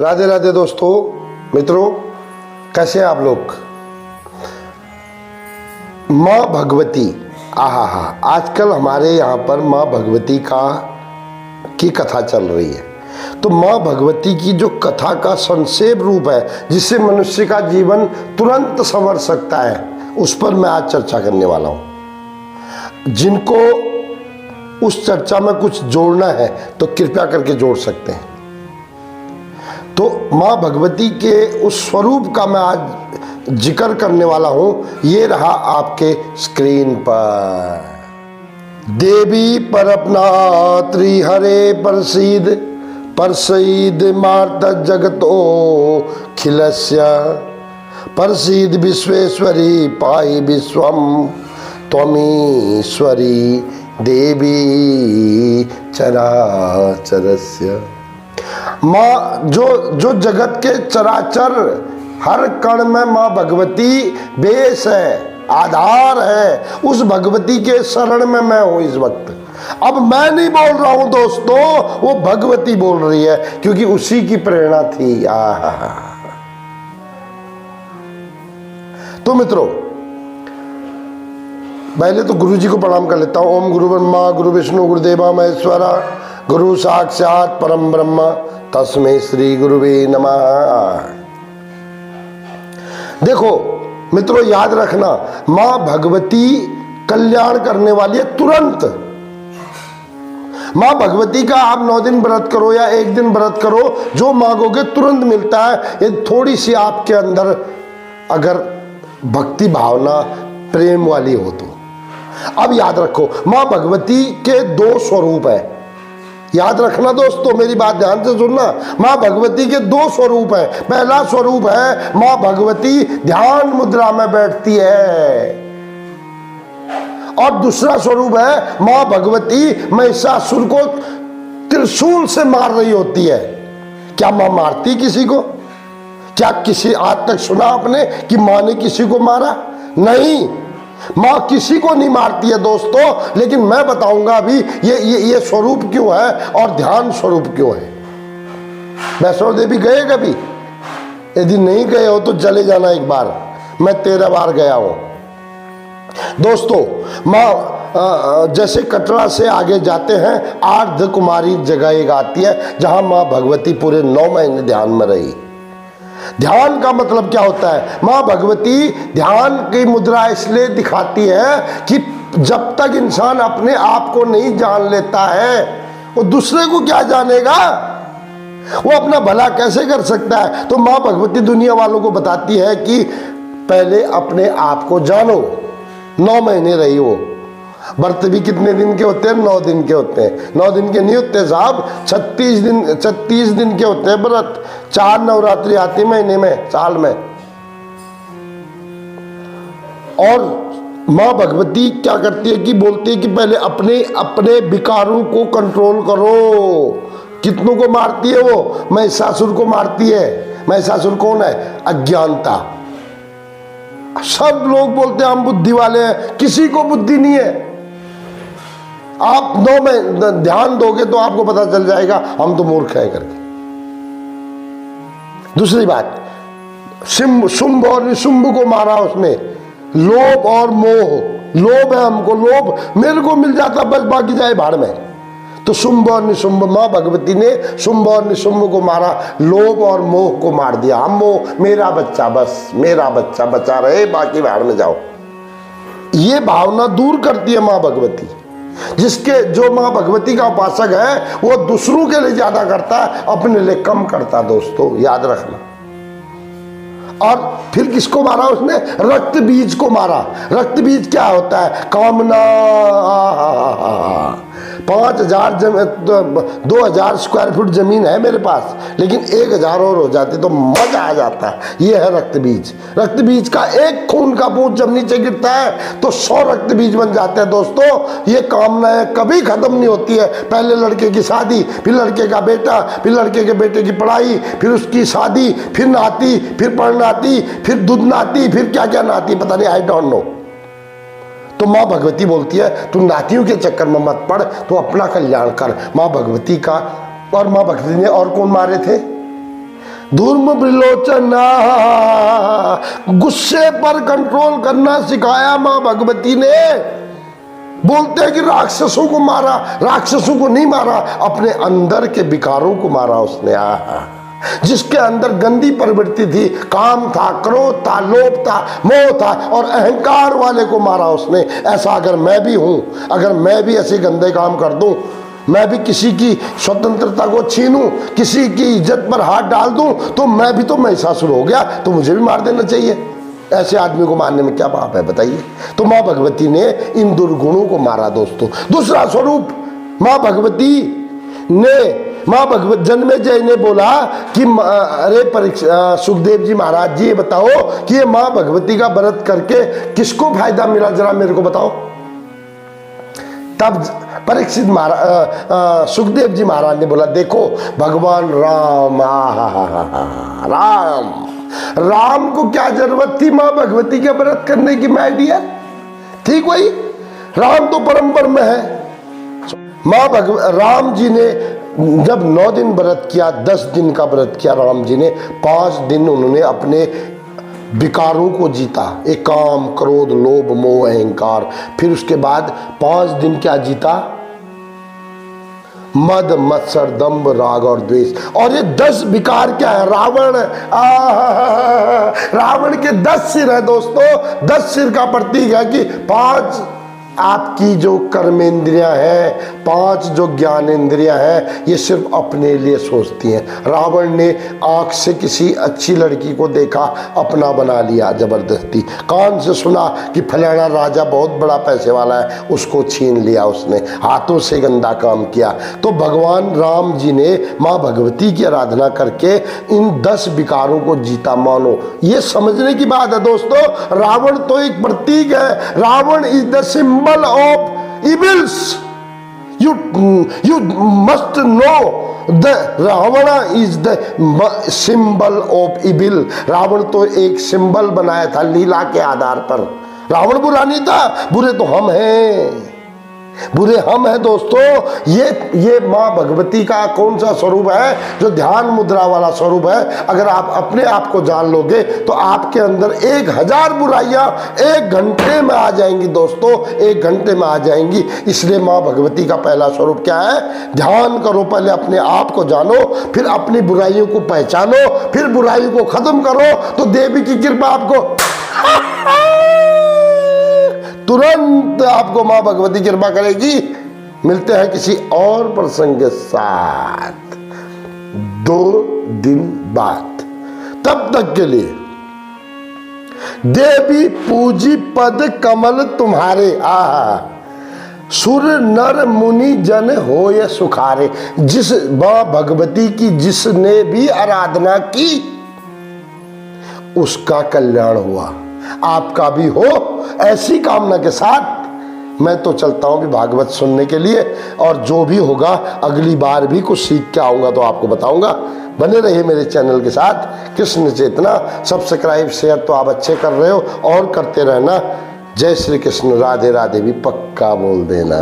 राधे राधे दोस्तों, मित्रों, कैसे हैं आप लोग। माँ भगवती, आहा हा, आजकल हमारे यहाँ पर माँ भगवती की कथा चल रही है। तो माँ भगवती की जो कथा का संक्षेप रूप है, जिससे मनुष्य का जीवन तुरंत संवर सकता है, उस पर मैं आज चर्चा करने वाला हूँ। जिनको उस चर्चा में कुछ जोड़ना है तो कृपया करके जोड़ सकते हैं। तो माँ भगवती के उस स्वरूप का मैं आज जिक्र करने वाला हूं। ये रहा आपके स्क्रीन पर। देवी परपनात्री हरे प्रसीद प्रसीद मार्त जगतो खिलस्य प्रसीद विश्वेश्वरी पाई विश्वम त्वमीश्वरी देवी चराचरस्य। माँ जो जगत के चराचर हर कण में माँ भगवती बेस है, आधार है, उस भगवती के शरण में मैं हूं इस वक्त। अब मैं नहीं बोल रहा हूं दोस्तों, वो भगवती बोल रही है, क्योंकि उसी की प्रेरणा थी। तो मित्रों, पहले तो गुरु जी को प्रणाम कर लेता हूं। ओम गुरु ब्रह्मा गुरु विष्णु गुरुदेवा महेश्वरा गुरु साक्षात परम ब्रह्म तस्मै श्री गुरुवे नमः। देखो मित्रों, याद रखना, माँ भगवती कल्याण करने वाली है तुरंत। माँ भगवती का आप 9 दिन व्रत करो या 1 दिन व्रत करो, जो मांगोगे तुरंत मिलता है। ये थोड़ी सी आपके अंदर अगर भक्ति भावना प्रेम वाली हो तो। अब याद रखो, माँ भगवती के 2 स्वरूप है। याद रखना दोस्तों, मेरी बात ध्यान से सुनना। माँ भगवती के 2 स्वरूप है। पहला स्वरूप है माँ भगवती ध्यान मुद्रा में बैठती है, और दूसरा स्वरूप है माँ भगवती महिषासुर को त्रिशूल से मार रही होती है। क्या माँ मारती किसी को? क्या किसी आज तक सुना आपने कि माँ ने किसी को मारा? नहीं, माँ किसी को नहीं मारती है दोस्तों। लेकिन मैं बताऊंगा अभी ये स्वरूप क्यों है और ध्यान स्वरूप क्यों है। वैष्णो देवी गए कभी? यदि नहीं गए हो तो चले जाना एक बार। मैं 13 बार गया हूं दोस्तों। माँ जैसे कटरा से आगे जाते हैं, अर्ध कुमारी जगह एक आती है, जहां माँ भगवती पूरे 9 महीने ध्यान में रही। ध्यान का मतलब क्या होता है? माँ भगवती ध्यान की मुद्रा इसलिए दिखाती है कि जब तक इंसान अपने आप को नहीं जान लेता है, वो दूसरे को क्या जानेगा? वो अपना भला कैसे कर सकता है? तो माँ भगवती दुनिया वालों को बताती है कि पहले अपने आप को जानो। 9 महीने रही वो। व्रत भी कितने दिन के होते हैं? 9 दिन के होते हैं। 9 दिन के नहीं होते साहब, 36 दिन के होते हैं व्रत। 4 नवरात्रि आती महीने में, साल में। और माँ भगवती क्या करती है कि बोलती है कि पहले अपने विकारों को कंट्रोल करो। कितनों को मारती है वो? महिषासुर को मारती है। महिषासुर कौन है? अज्ञानता। सब लोग बोलते हैं हम बुद्धि वाले हैं, किसी को बुद्धि नहीं है। आप 9 में ध्यान दोगे तो आपको पता चल जाएगा हम तो मूर्ख है करके। दूसरी बात, शुंभ और निशुंभ को मारा उसने। लोभ और मोह। लोभ है हमको, लोभ मेरे को मिल जाता बस, बाकी जाए भाड़ में। तो शुंभ और निशुंभ, माँ भगवती ने शुंभ और निशुंभ को मारा, लोभ और मोह को मार दिया। हम मोह, मेरा बच्चा, बस मेरा बच्चा बचा रहे, बाकी भाड़ में जाओ। ये भावना दूर करती है माँ भगवती। जो माँ भगवती का उपासक है वो दूसरों के लिए ज्यादा करता है, अपने लिए कम करता। दोस्तों याद रखना। और फिर किसको मारा उसने? रक्त बीज को मारा। रक्त बीज क्या होता है? कामना। 5000 2000 स्क्वायर फुट जमीन है मेरे पास, लेकिन 1000 और हो जाती तो मजा आ जाता है। ये है रक्त बीज। रक्त बीज का एक खून का बूंद जब नीचे गिरता है तो 100 रक्त बीज बन जाते हैं। दोस्तों, ये कामनाएं कभी खत्म नहीं होती है। पहले लड़के की शादी, फिर लड़के का बेटा, फिर लड़के के बेटे की पढ़ाई, फिर उसकी शादी, फिर नाती, फिर पढ़नाती, फिर दूध नाती, फिर क्या क्या नाती, पता नहीं, आई डोंट नो। तो माँ भगवती बोलती है तू नातियों के चक्कर में मत पड़, तू अपना कल्याण कर। माँ भगवती का। और माँ भगवती ने और कौन मारे थे? धूर्म विलोचना, गुस्से पर कंट्रोल करना सिखाया मां भगवती ने। बोलते हैं कि राक्षसों को मारा, राक्षसों को नहीं मारा, अपने अंदर के विकारों को मारा उसने। जिसके अंदर गंदी प्रवृत्ति थी, काम था, क्रोध था, लोभ था, मोह था और अहंकार वाले को मारा उसने। ऐसा अगर मैं भी हूं, अगर मैं भी ऐसे गंदे काम कर दूं, मैं भी किसी की स्वतंत्रता को छीनूं, किसी की इज्जत पर हाथ डाल दूं, तो मैं भी तो महिषासुर हो गया, तो मुझे भी मार देना चाहिए। ऐसे आदमी को मारने में क्या पाप है बताइए। तो मां भगवती ने इन दुर्गुणों को मारा दोस्तों। दूसरा स्वरूप, मां भगवती ने, मां भगवत जन्मेजय ने बोला कि अरे सुखदेव जी महाराज जी, ये बताओ कि ये मां भगवती का व्रत करके किसको फायदा मिला, जरा मेरे को बताओ। तब परीक्षित महाराज, सुखदेव जी महाराज ने बोला, देखो भगवान राम, राम राम को क्या जरूरत थी मां भगवती के व्रत करने की, माय डियर। ठीक वही, राम तो परम ब्रह्म है। राम जी ने जब 9 दिन व्रत किया, 10 दिन का व्रत किया राम जी ने, 5 दिन उन्होंने अपने विकारों को जीता, एक काम, क्रोध, लोभ, मोह, अहंकार। फिर उसके बाद 5 दिन क्या जीता, मद, मत्सर, दंभ, राग और द्वेष। और ये 10 विकार क्या है, रावण। रावण के 10 सिर है दोस्तों, 10 सिर का प्रतीक है कि 5 आपकी जो कर्मेंद्रियां हैं, 5 जो ज्ञानेंद्रियां हैं, ये सिर्फ अपने लिए सोचती हैं। रावण ने आंख से किसी अच्छी लड़की को देखा, अपना बना लिया जबरदस्ती। कान से सुना कि फलाना राजा बहुत बड़ा पैसे वाला है, उसको छीन लिया उसने। हाथों से गंदा काम किया। तो भगवान राम जी ने माँ भगवती की आराधना करके इन 10 विकारों को जीता। मानो ये समझने की बात है दोस्तों। रावण तो एक प्रतीक है, Ravana is the symbol of evils. You must know the Ravana is the symbol of evil. Ravana तो एक सिंबल बनाया था लीला के आधार पर। रावण बुरा नहीं था, बुरे तो हम हैं, बुरे हम हैं दोस्तों। ये माँ भगवती का कौन सा स्वरूप है, जो ध्यान मुद्रा वाला स्वरूप है। अगर आप अपने आप को जान लोगे तो आपके अंदर 1000 बुराइयां 1 घंटे में आ जाएंगी दोस्तों, 1 घंटे में आ जाएंगी। इसलिए माँ भगवती का पहला स्वरूप क्या है, ध्यान करो, पहले अपने आप को जानो, फिर अपनी बुराइयों को पहचानो, फिर बुराइयों को खत्म करो, तो देवी की कृपा आपको तुरंत आपको मां भगवती कृपा करेगी। मिलते हैं किसी और प्रसंग के साथ 2 दिन बाद। तब तक के लिए देवी पूजी पद कमल तुम्हारे, सुर नर मुनि जन हो ये सुखारे। जिस मां भगवती की जिसने भी आराधना की उसका कल्याण हुआ, आपका भी हो। ऐसी कामना के साथ मैं तो चलता हूं भी भागवत सुनने के लिए, और जो भी होगा अगली बार भी कुछ सीख के आऊंगा तो आपको बताऊंगा। बने रहिए मेरे चैनल के साथ। कृष्ण चेतना सब्सक्राइब शेयर तो आप अच्छे कर रहे हो और करते रहना। जय श्री कृष्ण, राधे राधे भी पक्का बोल देना।